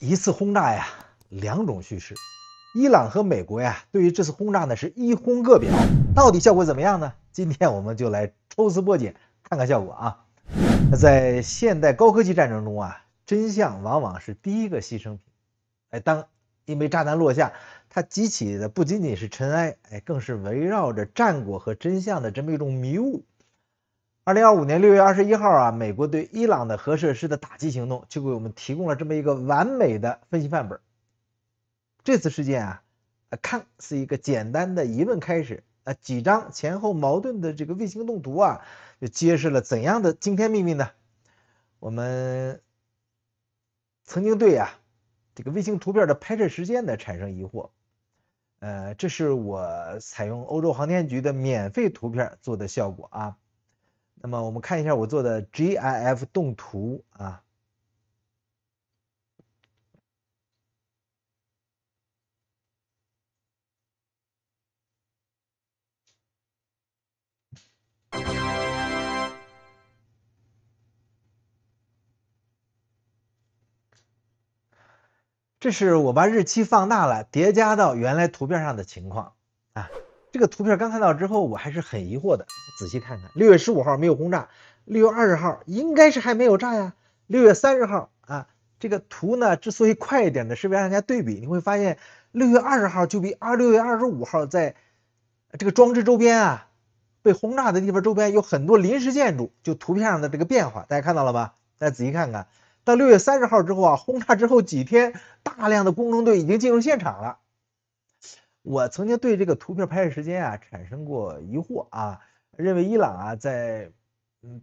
一次轰炸呀，两种叙事。伊朗和美国呀，对于这次轰炸呢是一轰各表，到底效果怎么样呢？今天我们就来抽丝剥茧，看看效果啊。那在现代高科技战争中啊，真相往往是第一个牺牲品。当一枚炸弹落下，它激起的不仅仅是尘埃，更是围绕着战果和真相的这么一种迷雾。2025年6月21号啊，美国对伊朗的核设施的打击行动就给我们提供了这么一个完美的分析范本。这次事件啊，看似一个简单的疑问开始，几张前后矛盾的这个卫星动图啊，就揭示了怎样的惊天秘密呢？我们曾经对这个卫星图片的拍摄时间呢产生疑惑。这是我采用欧洲航天局的免费图片做的效果啊。那么我们看一下我做的 GIF 动图啊。这是我把日期放大了，叠加到原来图片上的情况啊。这个图片刚看到之后，我还是很疑惑的。仔细看看，6月15号没有轰炸，6月20号应该是还没有炸呀。6月30号啊，这个图呢之所以快一点呢，是为了让大家对比，你会发现6月20号就比6月25号在这个装置周边啊，被轰炸的地方周边有很多临时建筑，就图片上的这个变化，大家看到了吧？大家仔细看看。到6月30号之后啊，轰炸之后几天，大量的工程队已经进入现场了。我曾经对这个图片拍摄时间啊产生过疑惑啊，认为伊朗啊在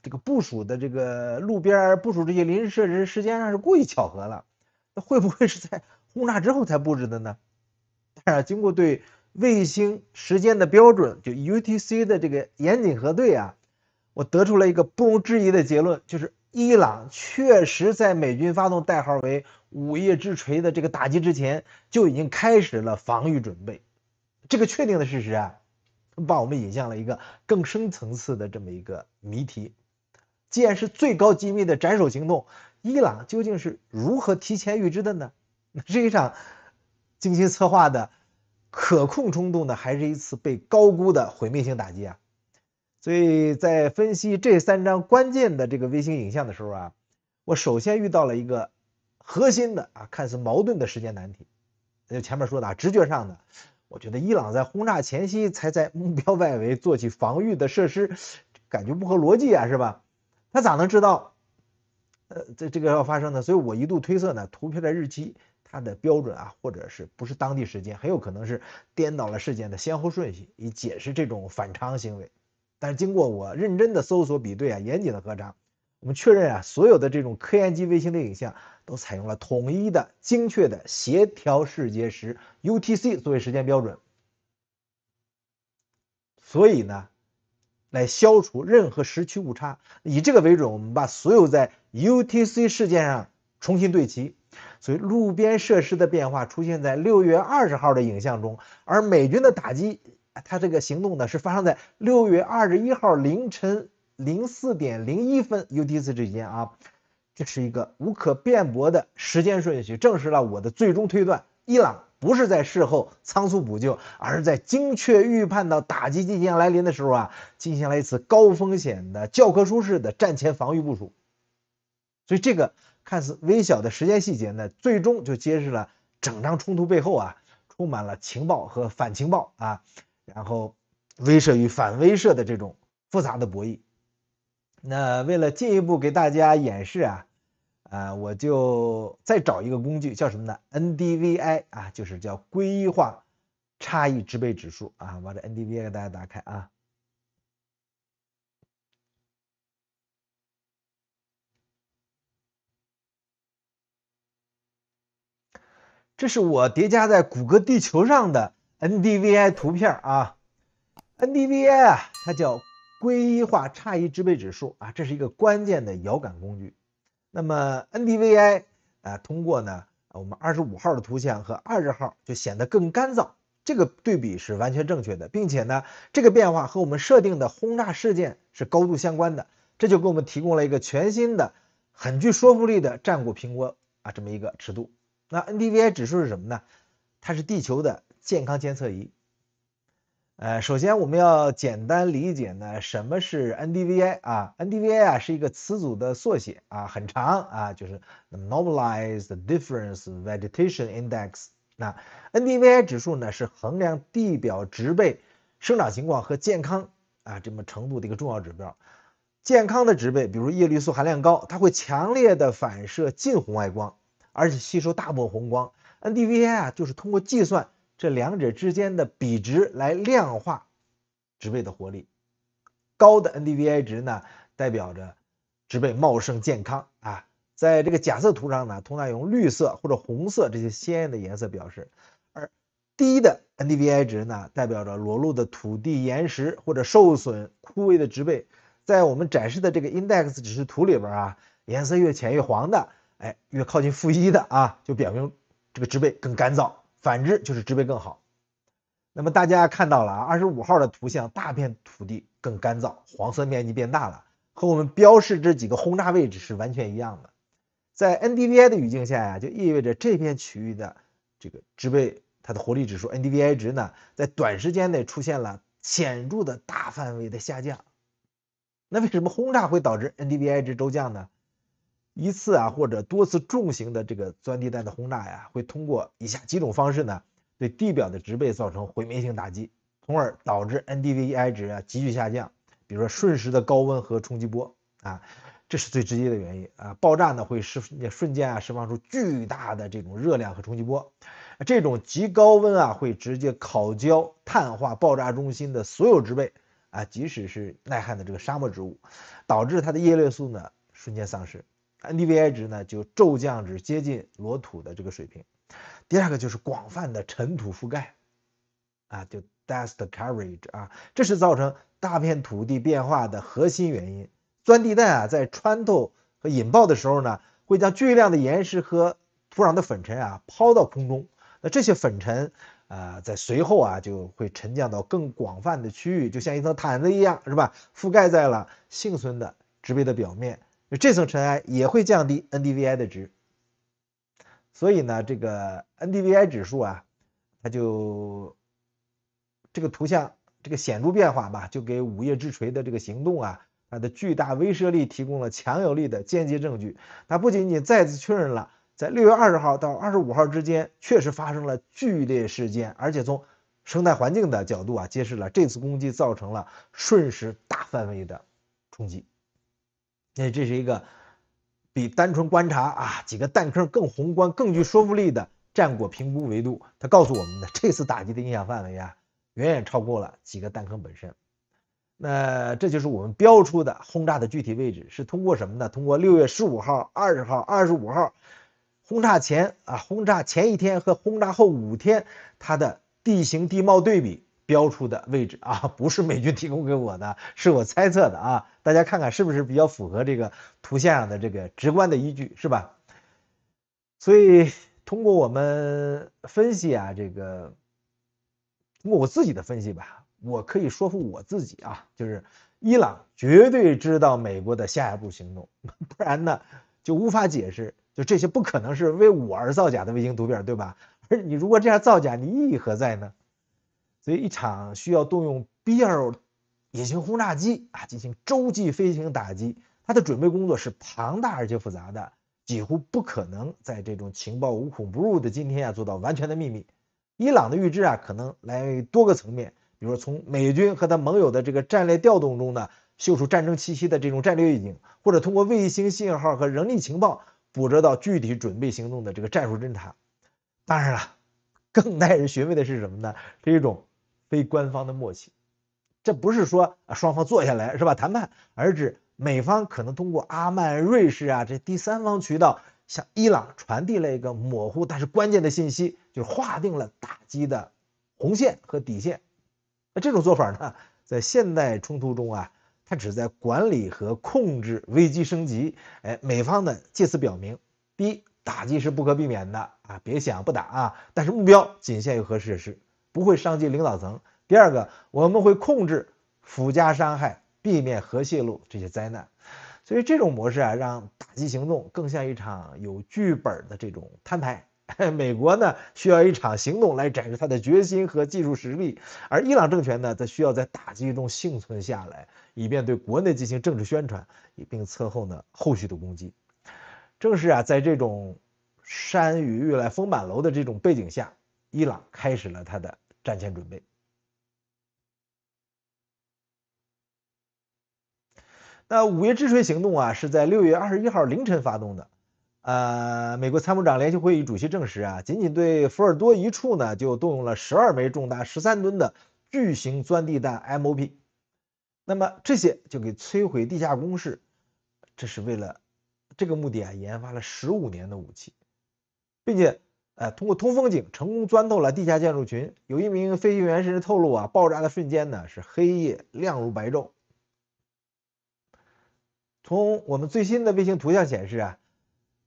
这个部署的这个路边部署这些临时设施时间上是故意巧合了，那会不会是在轰炸之后才布置的呢？但是经过对卫星时间的标准，就 UTC 的这个严谨核对啊，我得出了一个不容置疑的结论，就是伊朗确实在美军发动代号为“午夜之锤”的这个打击之前，就已经开始了防御准备。这个确定的事实啊，把我们引向了一个更深层次的这么一个谜题。既然是最高机密的斩首行动，伊朗究竟是如何提前预知的呢？是一场精心策划的、可控冲动的，还是一次被高估的毁灭性打击啊？所以在分析这3张关键的这个卫星影像的时候啊，我首先遇到了一个核心的看似矛盾的时间难题。就前面说的直觉上的，我觉得伊朗在轰炸前夕才在目标外围做起防御的设施，感觉不合逻辑啊，是吧？他咋能知道这个要发生呢？所以我一度推测呢，图片的日期它的标准或者是不是当地时间，很有可能是颠倒了事件的先后顺序，以解释这种反常行为。但是经过我认真的搜索比对严谨的核查，我们确认所有的这种科研级卫星的影像都采用了统一的、精确的协调视觉时 UTC 作为时间标准。所以呢，来消除任何时区误差，以这个为准，我们把所有在 UTC 事件上重新对齐。所以路边设施的变化出现在6月20号的影像中，而美军的打击，它这个行动呢是发生在6月21号凌晨04:01 UTC 之间啊。这是一个无可辩驳的时间顺序，证实了我的最终推断：伊朗不是在事后仓促补救，而是在精确预判到打击即将来临的时候进行了一次高风险的教科书式的战前防御部署。所以这个看似微小的时间细节呢，最终就揭示了整场冲突背后充满了情报和反情报然后威慑与反威慑的这种复杂的博弈。那为了进一步给大家演示我就再找一个工具，叫什么呢 ？NDVI 就是叫归一化差异制备指数把这 NDVI 给大家打开这是我叠加在谷歌地球上的 NDVI 图片NDVI 它叫归一化差异制备指数这是一个关键的遥感工具。那么 NDVI 通过呢我们25号的图像和20号就显得更干燥，这个对比是完全正确的，并且呢这个变化和我们设定的轰炸事件是高度相关的，这就给我们提供了一个全新的很具说服力的战果评估这么一个尺度。那 NDVI 指数是什么呢？它是地球的健康监测仪。首先我们要简单理解呢，什么是 NDVI 啊 ？NDVI 啊是一个词组的缩写啊，很长啊，就是 Normalized Difference Vegetation Index。那 NDVI 指数呢是衡量地表植被生长情况和健康啊这么程度的一个重要指标。健康的植被，比如叶绿素含量高，它会强烈的反射近红外光，而且吸收大部分红光。NDVI 啊就是通过计算这两者之间的比值来量化植被的活力。高的 NDVI 值呢，代表着植被茂盛健康啊。在这个假设图上呢，通常用绿色或者红色这些鲜艳的颜色表示，而低的 NDVI 值呢，代表着裸露的土地岩石或者受损枯萎的植被。在我们展示的这个 index 指示图里边啊，颜色越浅越黄的，越靠近-1的啊，就表明这个植被更干燥。反之就是植被更好。那么大家看到了啊，25号的图像，大片土地更干燥，黄色面积变大了，和我们标示这几个轰炸位置是完全一样的。在 NDVI 的语境下呀，就意味着这片区域的这个植被它的活力指数 NDVI 值呢，在短时间内出现了显著的大范围的下降。那为什么轰炸会导致 NDVI 值骤降呢？一次啊或者多次重型的这个钻地弹的轰炸呀，会通过以下几种方式呢，对地表的植被造成毁灭性打击，从而导致 NDVI 值啊急剧下降。比如说瞬时的高温和冲击波啊，这是最直接的原因啊。爆炸呢会瞬间啊释放出巨大的这种热量和冲击波，这种极高温啊会直接烤焦、碳化爆炸中心的所有植被啊，即使是耐旱的这个沙漠植物，导致它的叶绿素呢瞬间丧失。NDVI 值呢就骤降至接近裸土的这个水平。第二个就是广泛的尘土覆盖啊，就 dust coverage 啊，这是造成大片土地变化的核心原因。钻地弹啊在穿透和引爆的时候呢，会将巨量的岩石和土壤的粉尘啊抛到空中。那这些粉尘在随后啊就会沉降到更广泛的区域，就像一层毯子一样，是吧？覆盖在了幸存的植被的表面。这层尘埃也会降低 NDVI 的值。所以呢，这个 NDVI 指数啊，它就这个图像这个显著变化吧，就给午夜之锤的这个行动啊，它的巨大威慑力提供了强有力的间接证据。它不仅仅再次确认了在6月20号到25号之间确实发生了剧烈事件，而且从生态环境的角度啊，揭示了这次攻击造成了瞬时大范围的冲击。这是一个比单纯观察啊几个弹坑更宏观、更具说服力的战果评估维度。它告诉我们的这次打击的影响范围啊，远远超过了几个弹坑本身。那这就是我们标出的轰炸的具体位置，是通过什么呢？通过6月15号、20号、25号轰炸前啊，轰炸前一天和轰炸后5天，它的地形地貌对比标出的位置啊，不是美军提供给我的，是我猜测的啊。大家看看是不是比较符合这个图像上的这个直观的依据，是吧？所以通过我们分析啊，通过我自己的分析吧，我可以说服我自己啊，就是伊朗绝对知道美国的下一步行动，不然呢就无法解释，就这些不可能是为我而造假的卫星图片，对吧？而你如果这样造假，你意义何在呢？所以一场需要动用 B-2隐形轰炸机啊进行洲际飞行打击，它的准备工作是庞大而且复杂的，几乎不可能在这种情报无孔不入的今天啊做到完全的秘密。伊朗的预知啊可能来源于多个层面，比如说从美军和他盟友的这个战略调动中呢嗅出战争气息的这种战略预警，或者通过卫星信号和人力情报捕捉到具体准备行动的这个战术侦察。当然了，更耐人寻味的是什么呢？是一种非官方的默契。这不是说双方坐下来是吧谈判，而是美方可能通过阿曼、瑞士啊这第三方渠道向伊朗传递了一个模糊但是关键的信息，就是划定了打击的红线和底线。那这种做法呢，在现代冲突中啊，它只在管理和控制危机升级。美方呢借此表明，第一，打击是不可避免的啊，别想不打啊，但是目标仅限于核设施，不会伤及领导层。第二个，我们会控制附加伤害，避免核泄露这些灾难。所以这种模式啊，让打击行动更像一场有剧本的这种摊牌美国呢需要一场行动来展示他的决心和技术实力，而伊朗政权呢则需要在打击中幸存下来，以便对国内进行政治宣传，并策后呢后续的攻击。正是啊，在这种山雨欲来风满楼的这种背景下，伊朗开始了他的战前准备。那五月治水行动啊，是在6月21号凌晨发动的。美国参谋长联席会议主席证实啊，仅仅对福尔多一处呢，就动用了12枚重达13吨的巨型钻地弹 MOP。那么这些就给摧毁地下工事，这是为了这个目的啊，研发了15年的武器，并且通过通风井成功钻透了地下建筑群。有一名飞行员甚至透露啊，爆炸的瞬间呢是黑夜亮如白昼。从我们最新的卫星图像显示啊，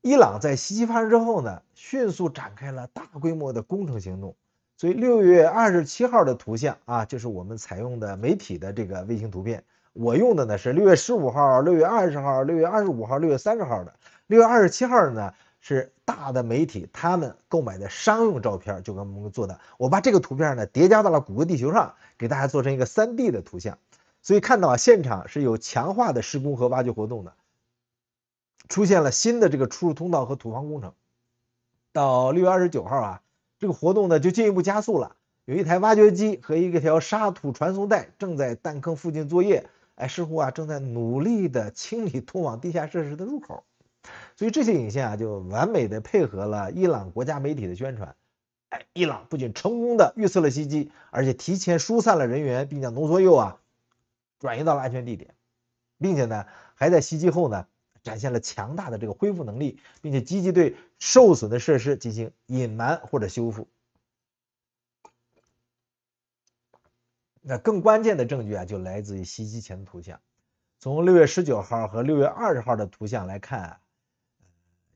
伊朗在袭击发生之后呢，迅速展开了大规模的攻城行动。所以6月27号的图像啊，就是我们采用的媒体的这个卫星图片。我用的呢是6月15号、6月20号、6月25号、6月30号的。6月27号呢是大的媒体他们购买的商用照片，就跟我们做的。我把这个图片呢叠加到了谷歌地球上，给大家做成一个3D 的图像。所以看到啊，现场是有强化的施工和挖掘活动的，出现了新的这个出入通道和土防工程。到6月29号啊，这个活动呢就进一步加速了。有一台挖掘机和一条沙土传送带正在弹坑附近作业，似乎啊正在努力的清理通往地下设施的入口。所以这些影像啊就完美的配合了伊朗国家媒体的宣传。伊朗不仅成功的预测了袭击，而且提前疏散了人员，并将浓缩铀啊转移到了安全地点，并且呢，还在袭击后呢，展现了强大的这个恢复能力，并且积极对受损的设施进行隐瞒或者修复。那更关键的证据啊，就来自于袭击前的图像。从6月19号和6月20号的图像来看啊，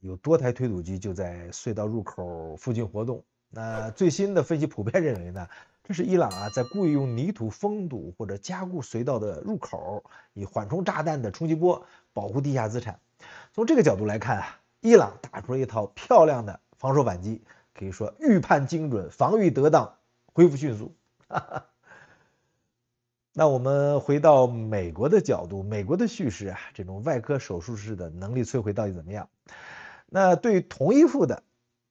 有多台推土机就在隧道入口附近活动。那最新的分析普遍认为呢，这是伊朗啊在故意用泥土封堵或者加固隧道的入口，以缓冲炸弹的冲击波，保护地下资产。从这个角度来看啊，伊朗打出了一套漂亮的防守反击，可以说预判精准，防御得当，恢复迅速。那我们回到美国的角度，美国的叙事啊，这种外科手术式的能力摧毁到底怎么样？那对同一幅的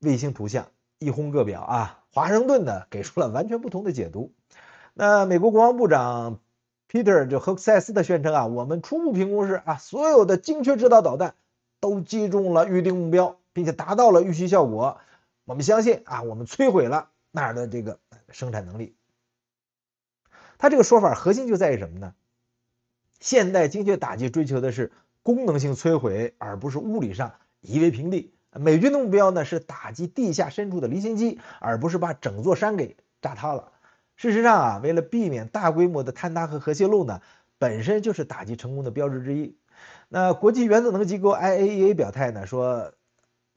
卫星图像一轰各表啊，华盛顿呢给出了完全不同的解读。那美国国防部长 Peter 就赫塞斯的宣称啊，我们初步评估是啊，所有的精确制导导弹都击中了预定目标，并且达到了预期效果。我们相信啊，我们摧毁了那儿的这个生产能力。他这个说法核心就在于什么呢？现代精确打击追求的是功能性摧毁，而不是物理上夷为平地。美军的目标呢是打击地下深处的离心机，而不是把整座山给炸塌了。事实上啊，为了避免大规模的坍塌和核泄漏呢，本身就是打击成功的标志之一。那国际原子能机构 IAEA 表态呢，说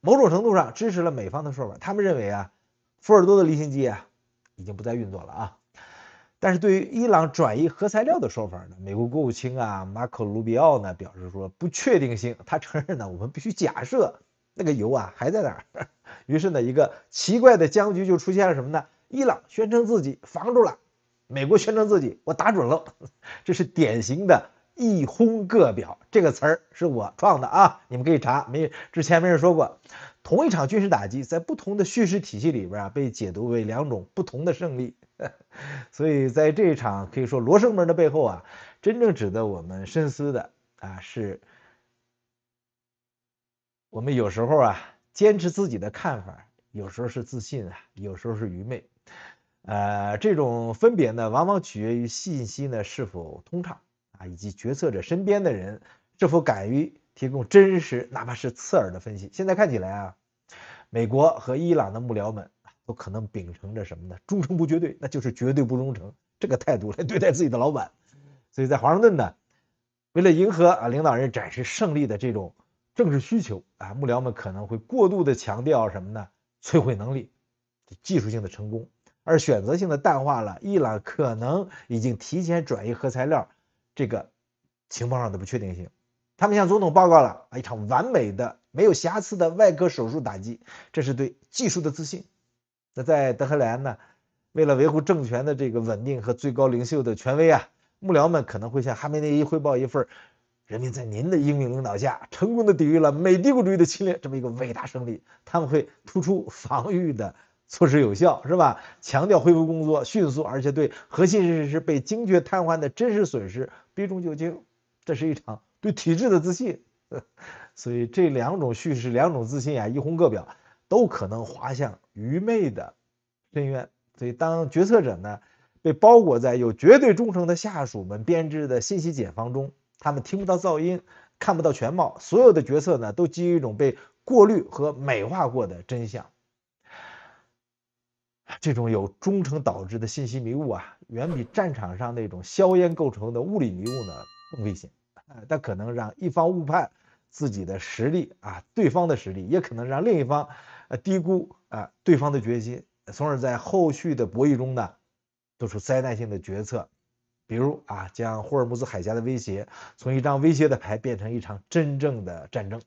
某种程度上支持了美方的说法。他们认为啊，福尔多的离心机啊已经不再运作了啊。但是对于伊朗转移核材料的说法呢，美国国务卿啊马可·卢比奥呢表示说不确定性。他承认呢，我们必须假设那个油啊还在那儿。于是呢，一个奇怪的僵局就出现了什么呢？伊朗宣称自己防住了，美国宣称自己我打准了。这是典型的一轰各表，这个词儿是我创的啊，你们可以查，之前没人说过。同一场军事打击在不同的叙事体系里边啊，被解读为2种不同的胜利。所以在这一场可以说罗生门的背后啊，真正值得我们深思的啊，是我们有时候啊坚持自己的看法，有时候是自信啊，有时候是愚昧。这种分别呢，往往取决于信息呢是否通畅啊，以及决策者身边的人是否敢于提供真实哪怕是刺耳的分析。现在看起来啊，美国和伊朗的幕僚们都可能秉承着什么呢？忠诚不绝对，那就是绝对不忠诚这个态度来对待自己的老板。所以在华盛顿呢，为了迎合领导人展示胜利的这种政治需求啊，幕僚们可能会过度的强调什么呢？摧毁能力、技术性的成功，而选择性的淡化了伊朗可能已经提前转移核材料这个情报上的不确定性。他们向总统报告了一场完美的、没有瑕疵的外科手术打击，这是对技术的自信。那在德黑兰呢，为了维护政权的这个稳定和最高领袖的权威啊，幕僚们可能会向哈梅内伊汇报一份人民在您的英明领导下成功的抵御了美帝国主义的侵略这么一个伟大胜利。他们会突出防御的措施有效，是吧？强调恢复工作迅速，而且对核心设施被精确瘫痪的真实损失避重就轻。这是一场对体制的自信。所以这两种叙事、两种自信啊，一哄各表，都可能滑向愚昧的深渊。所以当决策者呢被包裹在有绝对忠诚的下属们编织的信息茧房中，他们听不到噪音，看不到全貌，所有的决策呢都基于一种被过滤和美化过的真相。这种有忠诚导致的信息迷雾啊，远比战场上那种硝烟构成的物理迷雾呢更危险。它可能让一方误判自己的实力啊，对方的实力，也可能让另一方低估对方的决心，从而在后续的博弈中呢做出灾难性的决策。比如将霍尔木兹海峡的威胁从一张威胁的牌变成一场真正的战争。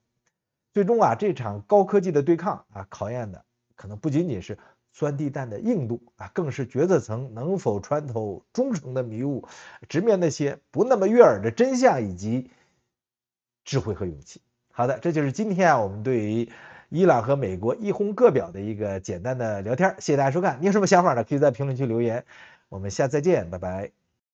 最终这场高科技的对抗考验的可能不仅仅是钻地弹的硬度更是决策层能否穿透忠诚的迷雾，直面那些不那么悦耳的真相，以及智慧和勇气。好的，这就是今天我们对于伊朗和美国一哄各表的一个简单的聊天。谢谢大家收看，你有什么想法呢？可以在评论区留言。我们下次再见，拜拜。